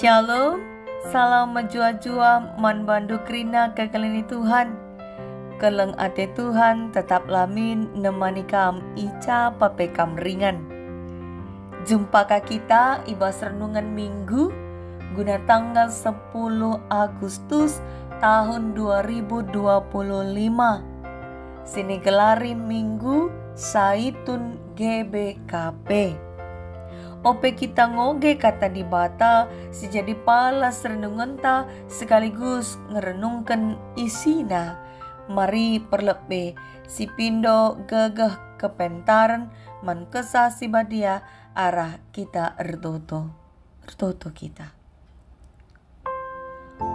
Shalom, salam menjua-jua man bandu krina kekalini Tuhan. Keleng ate Tuhan tetap lamin nemani kam ica papekam ringan. Jumpa kita ibas renungan minggu guna tanggal 10 Agustus tahun 2025. Sini gelari minggu Saitun GBKP. Ope kita ngoge kata di bata si jadi palas renungan ta sekaligus ngerenungkan isina. Mari perlepe si pindo gagah kepentaran man kesah si badia arah kita ertoto kita.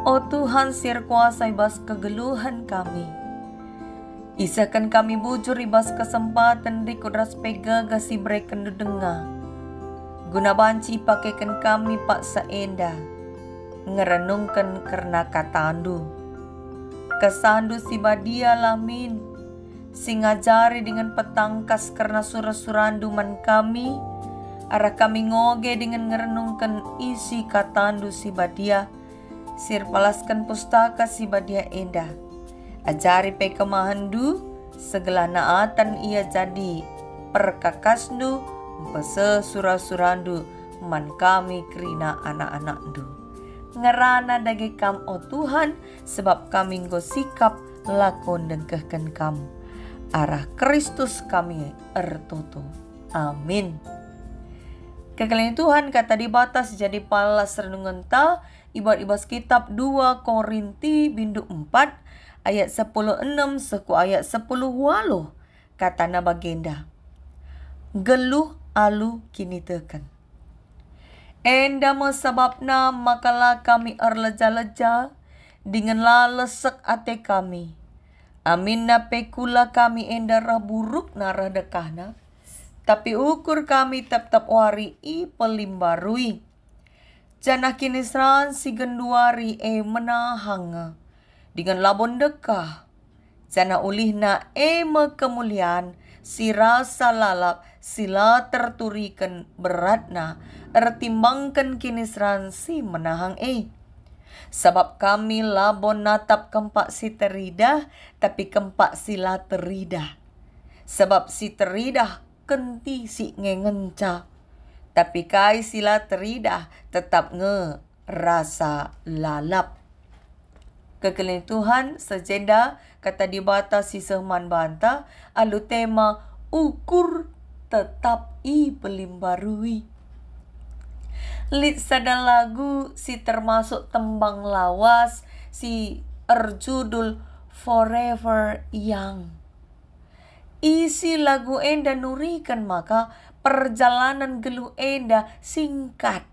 O Tuhan sir kuasa ibas kegeluhan kami. Isakan kami bujur ibas kesempatan di kudras pegaga si breken dengar. Guna banci pakaikan kami pak saenda ngerenungkan karena katandu kesandu si badia lamin singajari dengan petangkas karena surah-surandu man kami arah kami ngoge dengan ngerenungkan isi katandu si badia sir palaskan pustaka si badia enda ajari pe kemahandu segala naatan ia jadi perkakasdu pese surah-surandu man kami krina anak-anakdu. Ngerana dagi kam o Tuhan sebab kami nggo sikap lakon dengkehken kam. Arah Kristus kami ertoto. Amin. Kekalian Tuhan kata di batas jadi palas renungan ta ibad-ibas kitab 2 Korinti bindu 4 ayat 10:6 seku ayat 10:8 katana bagenda. Geluh alu kini tekan. Enda mesebabna makalah kami erleja-leja dengan lalesek ate kami. Amin na pekula kami enda rah buruk narah dekahna. Tapi ukur kami tetap wari i pelimbarui. Janah kini seran si genduari menahanga. Dengan labon dekah. Janah ulihna kemuliaan. Si rasa lalap sila terturikan beratna ertimbangkan kini seran si menahang sebab kami labon natap kempak si teridah tapi kempak sila teridah sebab si teridah kenti si ngengenca tapi kai sila teridah tetap rasa lalap. Kekeliling Tuhan sejenda kata di bata si sehman banta alu tema ukur tetap i pelimbarui. Lit sada lagu si termasuk tembang lawas si erjudul Forever Young. Isi lagu enda nurikan maka perjalanan geluh enda singkat.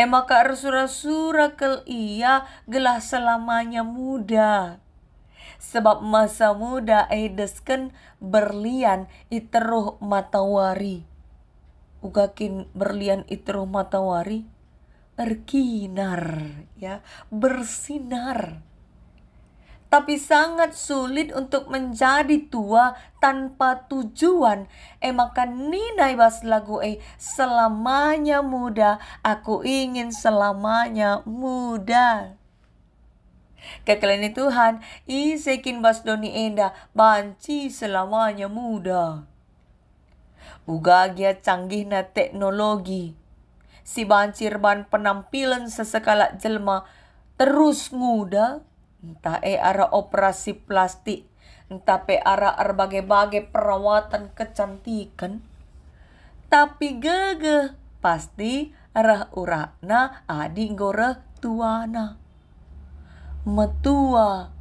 Maka ersura-sura kel ia gelah selamanya muda. Sebab masa muda edesken berlian iteruh matawari. Ugakin berlian iteruh matawari erkinar ya, bersinar. Tapi sangat sulit untuk menjadi tua tanpa tujuan. Maka ninai bas lagu selamanya muda, aku ingin selamanya muda. Kekalian Tuhan, isekin bas doni enda, banci selamanya muda. Ugagia canggihna teknologi. Si bancir ban penampilan sesekala jelma terus muda. Entah arah operasi plastik, entah arah berbagai-bagai perawatan kecantikan. Tapi gegeh pasti arah urakna adi goreh tuana. Metua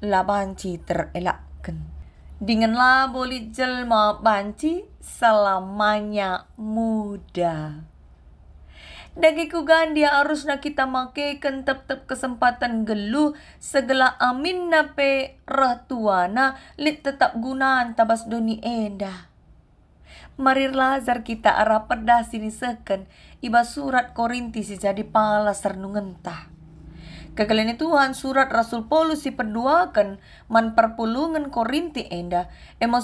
labanci terelakkan. Dengan boli jelma banci selamanya muda. Dagi kugandia harusnya kita makaikan tetap kesempatan geluh segala amin nape rah tuana lit tetap gunaan tabas doni enda. Marir lazar kita arah pedas sini seken iba surat Korinti si jadi palas renungan ta. Kekalian Tuhan surat Rasul Paulus si perduakan man perpulungan Korinti enda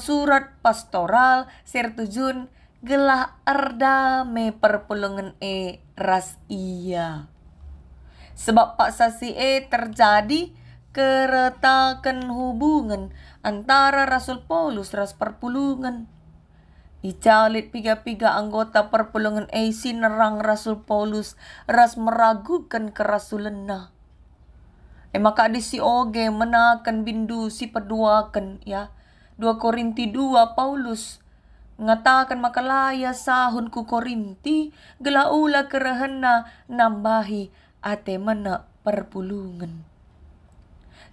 surat pastoral sertujun gelah erdame perpulungan ras iya. Sebab pak sasi terjadi keretakan hubungan antara Rasul Paulus ras perpulungan. Icalit piga-piga anggota perpulungan sinerang Rasul Paulus ras meragukan kerasulenna. Maka di si oge menakan bindu si peduakan ya. 2 Korinti 2 Paulus ngatakan makalaya sahun ku Korinti gelaula kerehena nambahi ate mena perpulungan.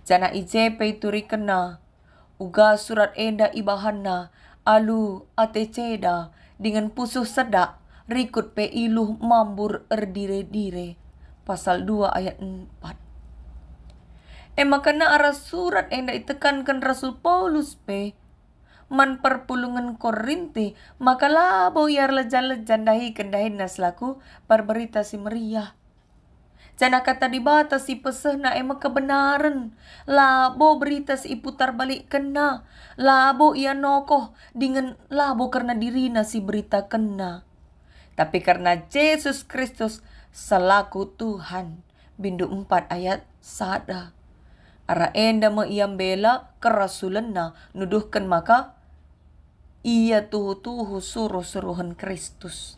Jana IJP turi kena uga surat enda ibahana alu ate ceda dengan pusuh sedak rikut pe iluh mambur erdire-dire pasal 2 ayat 4. Makana arah surat enda itekankan Rasul Paulus pe man perpulungan Korinti maka labo yar lejan-lejan dahi kendahin naslaku perberita si meriah. Jana kata dibata si pesehna kebenaran. Labo berita si putar balik kena. Labo ia nokoh dengan labo karena dirina si berita kena. Tapi karena Yesus Kristus selaku Tuhan. Bindu 4 ayat sada. Ara enda me iam bela kerasulenna nuduhkan maka ia tuhu-tuhu suruh-suruhan Kristus.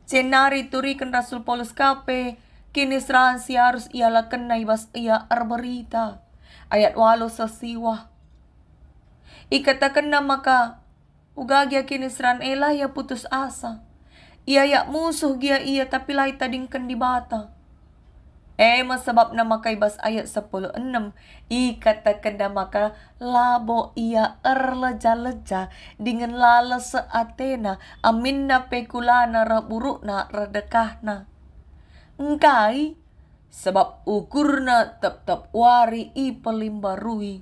Cenari turikan Rasul Paulus kape kini seransi harus ialah kena ibas ia arberita. Ayat 8 sesiwah. Ikata kena maka ugagia kini seran elah ya putus asa. Ia yak musuh gia ia tapi lai tadingkan di bata. Sebab nama kaibas ayat 10:6 ikatakan maka labo ia erleja-leja dengan lala seatena aminna pekulana raburukna redekahna. Engkai sebab ukurna tep-tep wari i pelimbarui.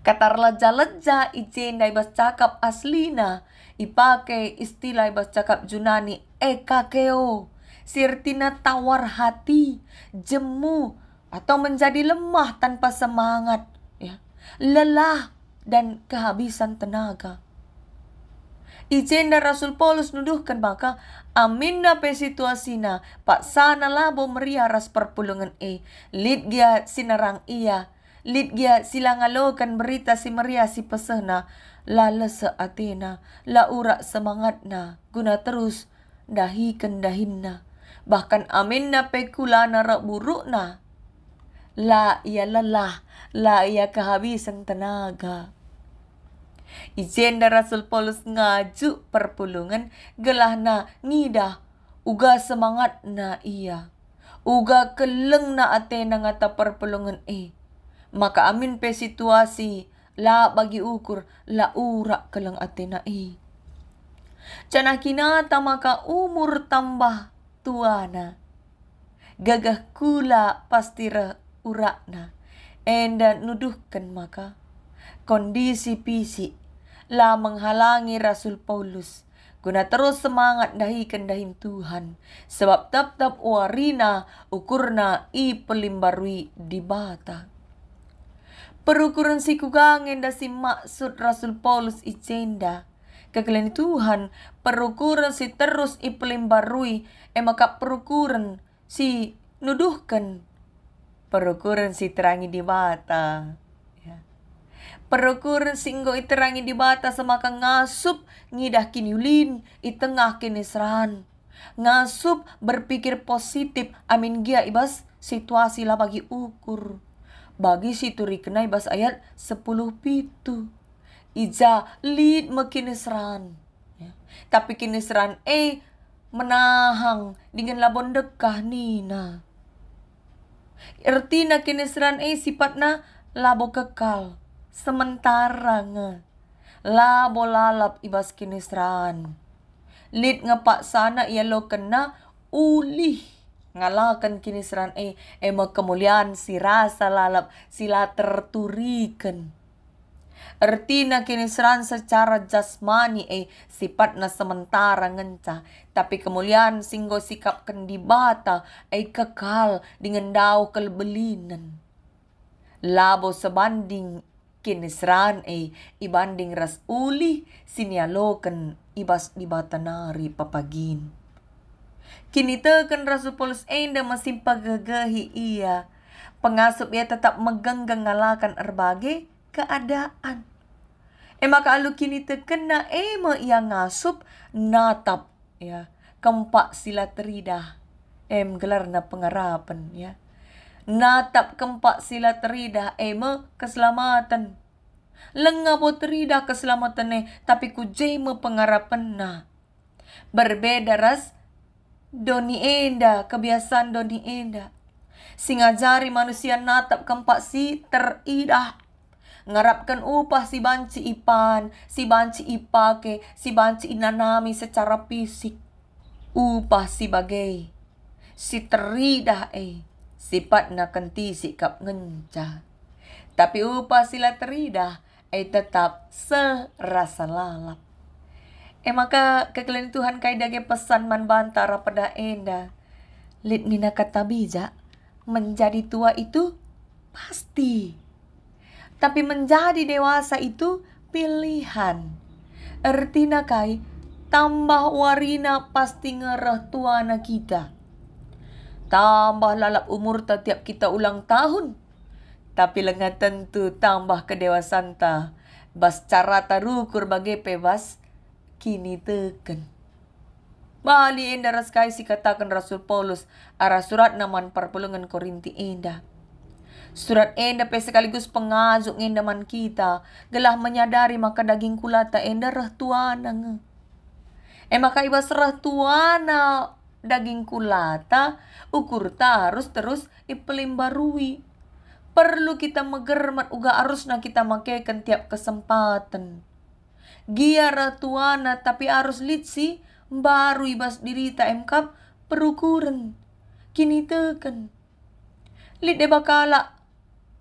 Kata leja-leja ijenda ibas cakap aslina ipake istilah ibas cakap Junani ekakeo. Sirtina tawar hati, jemu, atau menjadi lemah tanpa semangat, ya, lelah dan kehabisan tenaga. Ijenda Rasul Paulus nuduhkan maka aminna pe situasina pak sana labo meriah ras perpulungan lid gia sinarang ia, lid gia silangalokan berita si meriah si pesehna, lala seatena, la ura semangatna, guna terus dahikan dahinna. Bahkan aminna pekulana rak burukna. La ia lelah, la ia kehabisan tenaga. Ijenda Rasul Paulus ngaju perpulungan gelahna ngidah. Uga semangatna ia. Uga kelengna atena ngata perpulungan Maka amin pe situasi la bagi ukur la urak keleng atena Cana kinata maka umur tambah tuana. Gagah kula pasti urakna. Enda nuduhkan maka kondisi fisik la menghalangi Rasul Paulus guna terus semangat dahikan dahin Tuhan. Sebab tap-tap warina ukurna i pelimbarui di bata. Perukuran si kugangen da si maksud Rasul Paulus ijenda. Kekalian Tuhan perukuran si terus ipelimbarui maka perukuran si nuduhkan perukuran si terangi di bata ya. Perukuran si enggo iterangi di bata semaka ngasup ngidah kiniulin itengah kinisran ngasup berpikir positif amin gia ibas situasi lah bagi ukur bagi si turi kena ibas ayat 10 pitu ija lid mekinisran ya. Tapi kinisran menahang dengan labon dekah nina. Ertina kinisran sifatna labo kekal sementara labo lalap ibas kinisran. Lid ngepak sana ia lo kena ulih ngalakan kinisran kemuliaan si rasa lalap sila terturikan. Ertina kinisran secara jasmani sifatna sementara ngenca. Tapi kemuliaan singgo sikap kendibata kekal dengan dau kelbelinan. Labo sebanding kinisran ibanding ras uli sinialoken ibas di batanari papagin. Kini teken Rasul Paulus enda masih pagagahi ia. Pengasup ia tetap megenggang ngalakan berbagai keadaan. Maka alu kini teken na ia ngasup natap ya. Kempak sila teridah. Gelar na pengarapan ya. Natap kempak sila teridah keselamatan. Lengabo teridah keselamatan tapi ku jema pengarapan na. Berbeda ras doni enda, kebiasaan doni enda. Singajari manusia natap kempak si teridah. Ngarapkan upah si banci ipan, si banci ipake, si banci inanami secara fisik. Upah si bagai, si teridah sifat na kenti sikap ngenca. Tapi upah sila teridah tetap serasa lalap. Maka kekalian Tuhan kai dage pesan man bantara pada enda. Lit nina kata bijak, menjadi tua itu pasti. Tapi menjadi dewasa itu pilihan. Ertina kai tambah warina pasti ngereh tuana kita. Tambah lalap umur tiap kita ulang tahun. Tapi lengah tentu tambah kedewasaan ta. Bas cara tarukur bagai pebas kini teken. Bali enda ras kai si katakan Rasul Paulus arah surat naman perpulungan Korinti enda. Surat enda pe sekaligus pengajuk enda man kita. Gelah menyadari maka daging kulata enda reh tuana nge. Maka ibas reh tuana daging kulata ukur ta harus terus ipelimbarui. Perlu kita megermat uga harusna kita makaikan tiap kesempatan. Giara tuana tapi harus litsi baru ibas dirita emkap perukuran. Kini teken. Lit de bakala.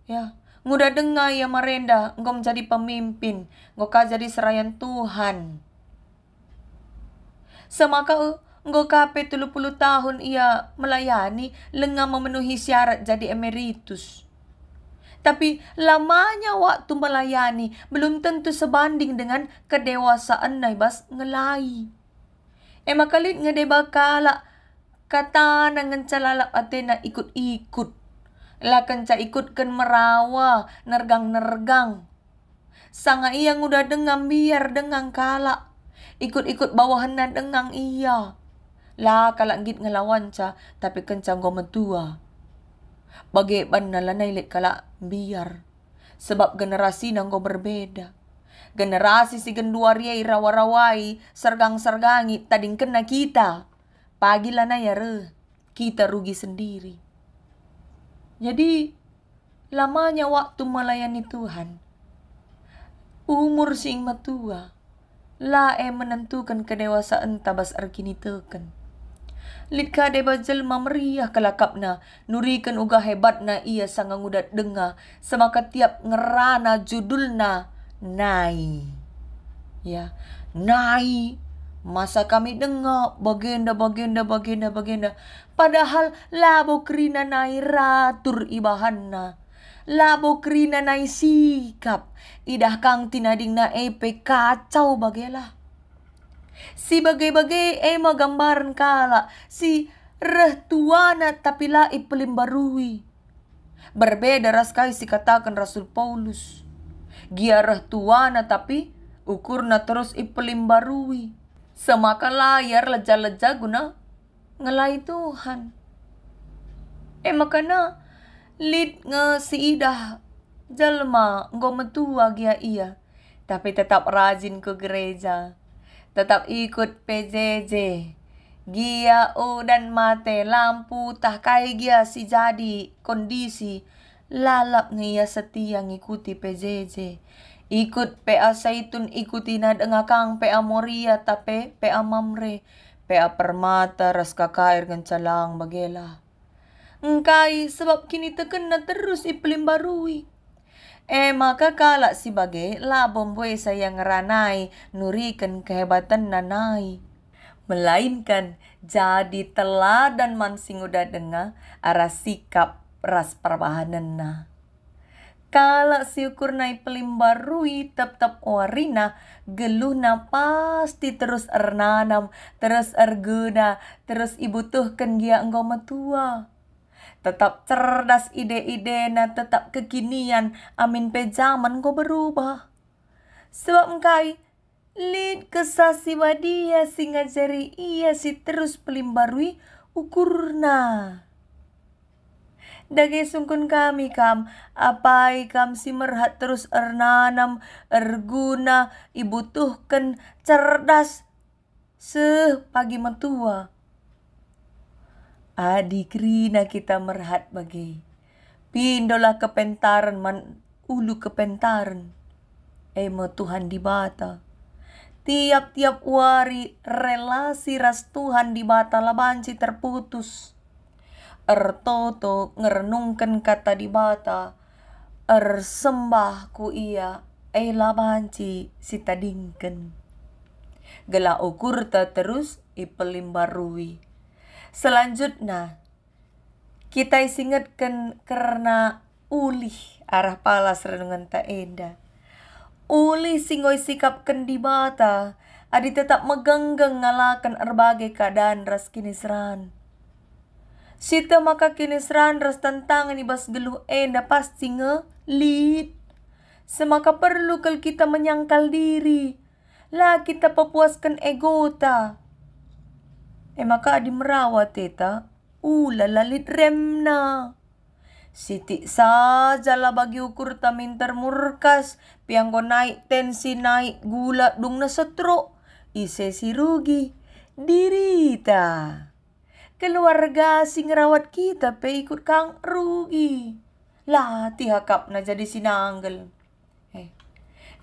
Ya, nguda dengar ya marenda engkau menjadi pemimpin, engkau jadi serayan Tuhan. Semaka engkau kape 30 tahun ia melayani lengah memenuhi syarat jadi emeritus. Tapi lamanya waktu melayani belum tentu sebanding dengan kedewasaan naibas ngelai. Maka lit ngede bakala kata nangan calalap atena ikut-ikut. Lakan ca ikutkan merawa nergang-nergang. Sanga iya udah dengang biar dengang kala. Ikut-ikut bawahan na dengang iya. Lah kalak git ngelawan ca tapi kencang gometua. Bagaimana nalanay lit kalak biar. Sebab generasi nanggo berbeda. Generasi si genduariai rawa-rawai sergang-sergangi tading kena kita. Pagi lana ya kita rugi sendiri. Jadi lamanya waktu melayani Tuhan. Umur sing matua. Menentukan kedewasaan tabas arkini teken. Lit kade bajelma meriah kelakapna. Nurikan uga hebatna ia sangang udat denga. Semaka tiap ngerana judulna Nai. Ya, Nai. Masa kami dengar bagenda. Padahal labo krina nai ratur ibahanna. Labo krina nai sikap. Idah kang tinading na kacau bagela. Si bagai-bagai gambaran kala. Si reh tuana tapi la ipelimbarui. Berbeda raskai si katakan Rasul Paulus. Gia reh tuana tapi ukurna terus ipelimbarui. Semaka layar leja-leja guna ngelai Tuhan. Makana lid si idah jalma nggo metua gia ia. Tapi tetap rajin ke gereja. Tetap ikut PJJ. Gia dan mate lampu tah kai gia si jadi kondisi. Lalap ngia setia ngikuti PJJ. Ikut PA Saitun ikuti na dengakang PA Moria tape PA Mamre. PA Permata ras kakair gencalang bagela. Engkai sebab kini teken na terus ipelimbarui. Maka kala si bagai labom boy sayang ranai nurikan kehebatan nanai. Melainkan jadi teladan mansing udah dengar arah sikap ras perbahanan na. Kala siukur nai pelimbarui tetap warina, geluhna pasti terus ernanam, terus erguna, terus ibutuhkan gia engkau metua. Tetap cerdas ide-idena, tetap kekinian, amin pe zaman kau berubah. Sebab engkai, lid kesasi wadia si ngajari ia si terus pelimbarui ukurna. Dagi sungkun kami kam, apai kam si merhat terus ernanam, erguna, ibutuhkan cerdas, pagi metua. Adik rina kita merhat bagi, pindolah kepentaran ulu kepentaran. Emo Tuhan di bata. Tiap-tiap wari relasi ras Tuhan di bata labanci terputus. Ertoto ngerenungkan kata di bata, ersembah ku ia, labanci si tadingken. Gela ukur ta terus ipelimbarui. Selanjutnya, kita isingatkan karena ulih arah palas renungan ta enda. Ulih singgoy sikapkan di bata, adi tetap megenggang ngalakan erbagai keadaan ras kinisran. Sita maka kinisran ras tantangan ibas geluh enda pasti ngelit. Semaka perlu kal kita menyangkal diri, lah kita pepuaskan egota. Maka adi merawat teta, lalit remna. Siti saja lah bagi ukur tamin termurkas, pianggo naik tensi naik gula dung na setro, ise si rugi, dirita. Keluarga sing rawat kita pe ikut kang rugi. Lah tihakap na jadi sinanggel.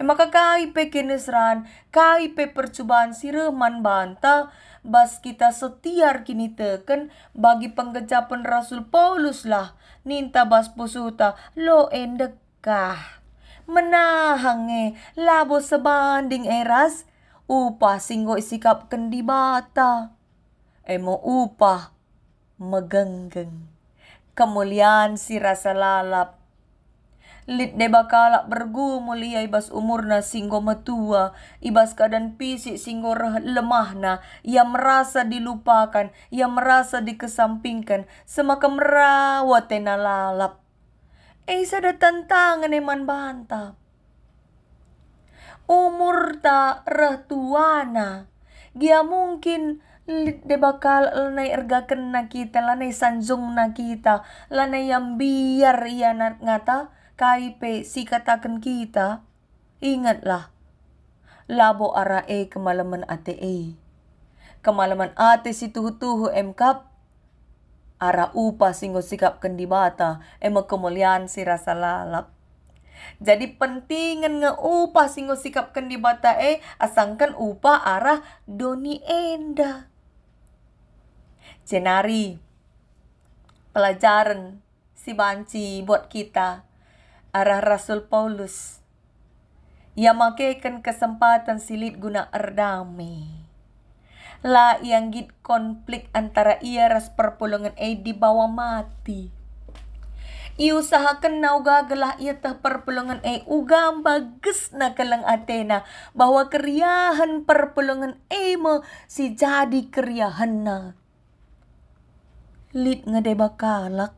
Maka kai pe kinesran, kai pe percobaan si reman banta, bas kita setiar kini teken bagi penggejapan Rasul Paulus lah. Ninta bas pusuta lo endekah. Menahange labo sebanding eras, upah singgo isikap kendi bata. Emo upah megenggeng. Kemuliaan si rasa lalap. Lid de bakala bergumul ia ibas umurna singgo metua, ibas keadaan fisik singgo lemahna, ia merasa dilupakan, ia merasa dikesampingkan, semaka merawat tena lalap. Sada tantangan eman banta. Umur ta retuana, gia mungkin lid de bakal lanai ergaken na kita, lanai sanjung na kita, lanai yang biar ia ngata, kaipe si katakan kita, ingatlah, labo ara kemalaman ate kemalaman ate si tuhu-tuhu emkap, ara upa singgo sikap kendi bata, kemuliaan si rasa lalap. Jadi pentingan upah singgo sikap kendi bata asangkan upah arah doni enda. Jenari pelajaran si banci buat kita arah Rasul Paulus. Ia makaikan kesempatan silit guna erdamai. La yang git konflik antara ia ras perpulungan di bawah mati. Iusahakan na ugagalah ia tah perpulungan ugam bagus na kalang Athena bahwa keriahan perpulungan mo si jadi keriahan na. Lit ngade bakalak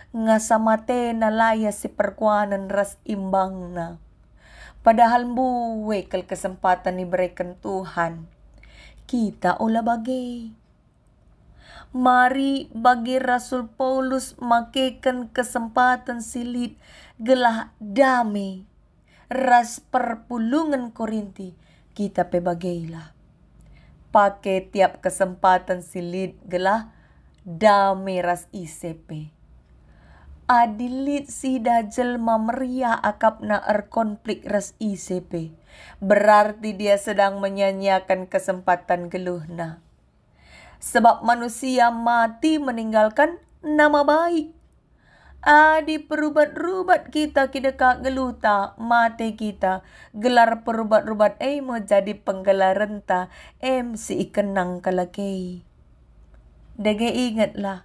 nga samate na laya si perkuanan ras imbang na. Padahal buwe kal kesempatan diberikan Tuhan. Kita ula bagay. Mari bagi Rasul Paulus makekan kesempatan silit gelah damai ras perpulungan Korinti kita pe bagaylah. Pakai tiap kesempatan silit gelah damai ras ICP. Adilit si dajel mameria akapna konflik ras ICP. Berarti dia sedang menyanyiakan kesempatan geluhna. Sebab manusia mati meninggalkan nama baik. Adi perubat-rubat kita kideka geluta mate kita. Gelar perubat-rubat menjadi penggelar renta si ikenang kalakei. Dege ingatlah.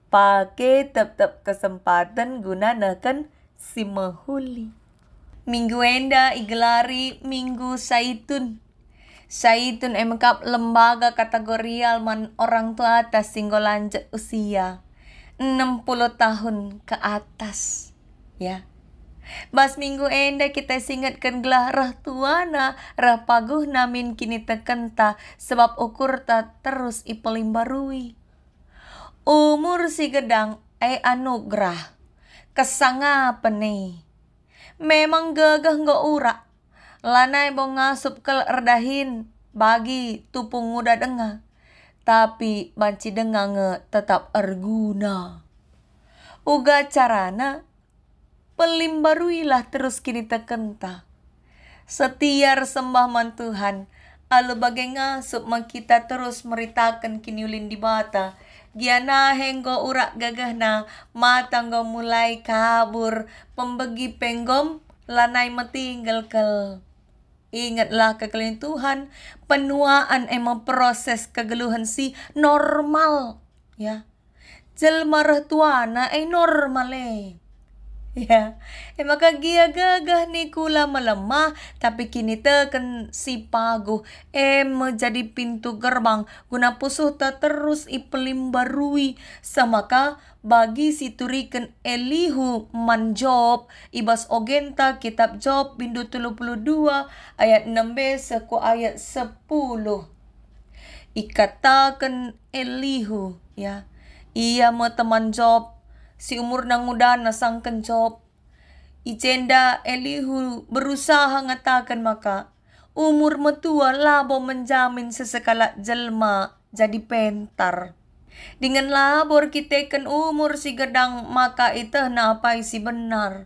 Pakai tetap kesempatan gunakan si mahuli. Minggu enda igelari Minggu Saitun. Saitun emekap lembaga kategorial man orang tua atas singgo lanjut usia 60 tahun ke atas. Ya. Bas minggu enda kita singatkan gelah rah tuana, rah paguh namin kini tekenta sebab ukur ta terus ipelimbarui. Umur si gedang anugerah, kesanga peni. Memang gagah nggak urak, lanai bong ngasup kel erdahin bagi tupung muda denga. Tapi banci denga nge tetap erguna. Uga carana pelimbaruilah terus kini tekenta. Setia sembah man Tuhan, alu bagai ngasup mang kita terus meritakan kini ulin di bata. Giana henggo urak gagahna, mata nggo mulai kabur, pembegi penggom lanai metinggal kel. Ingatlah kekelin Tuhan, penuaan emang proses kegeluhan si normal, ya. Jelma tuana normal ya, maka gia gagah ni kula melemah, tapi kini teken si paguh menjadi pintu gerbang guna pusuh ta terus ipelimbarui samaka bagi si turiken Elihu man Job ibas ogenta kitab Job bindu 32 ayat 6b seku ayat 10. Ikatakan Elihu, ya, ia mo teman Job si umur nang muda nasangken Job. Ijenda Elihu berusaha ngatakan maka umur metua labo menjamin sesekala jelma jadi pentar. Dengan labor kiteken umur si gedang maka itu na apa isi benar.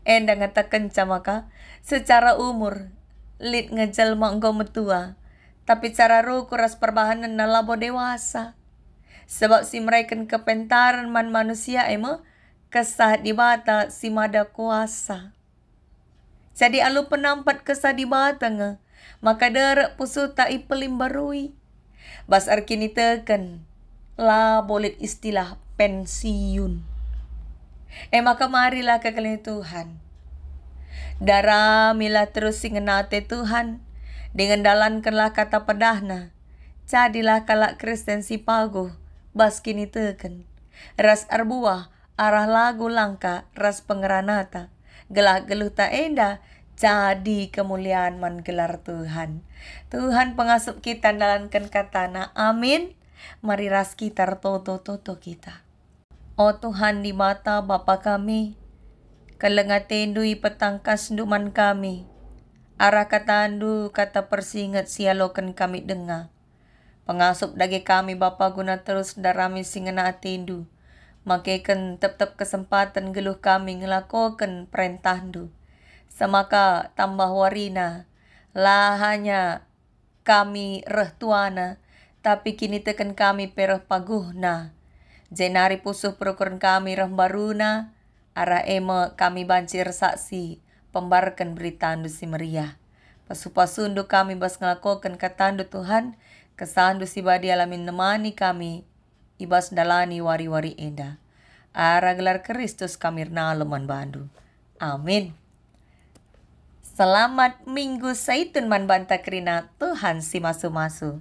Enda ngatakan maka secara umur lit ngejelma engkau metua. Tapi cara ruku ras perbahanan na labo dewasa. Sebab si mereka kepentaran man manusia kesah di bata si mada kuasa. Jadi alu penampat kesah di bata nge, maka derek pusu tak ipelimbarui. Bas arkini teken, lah boleh istilah pensiun. Maka marilah kekalih Tuhan. Daramilah terus singenate Tuhan, dengan dalankanlah kata pedahna. Jadilah kalak Kristen si paguh. Bas kini teken, ras arbuah, arah lagu langka, ras pengeranata, gelah geluh tak enda, jadi kemuliaan man gelar Tuhan. Tuhan pengasup kita dalankan katana, amin. Mari ras kita toto kita. Oh Tuhan di mata Bapa kami, kelengatendui petangkas duman kami, arah katandu kata persingat sialokan kami dengar. Pengasup dagi kami Bapa guna terus darami singena atindu. Makaikan tetap kesempatan geluh kami ngelakokan perintahdu. Semaka tambah warina. Lah hanya kami reh tuana. Tapi kini teken kami pereh paguhna. Jenari pusuh perukuran kami reh baruna. Arah ema kami bancir saksi. Pembarkan berita andu si meriah. Pasu-pasundu kami bas ngelakokan katandu Tuhan. Kesandu si badi alamin nemani kami, ibas dalani wari-wari enda. Ara gelar Kristus kami naleman bandu. Amin. Selamat Minggu Saitun man banta kerina Tuhan si masu-masu.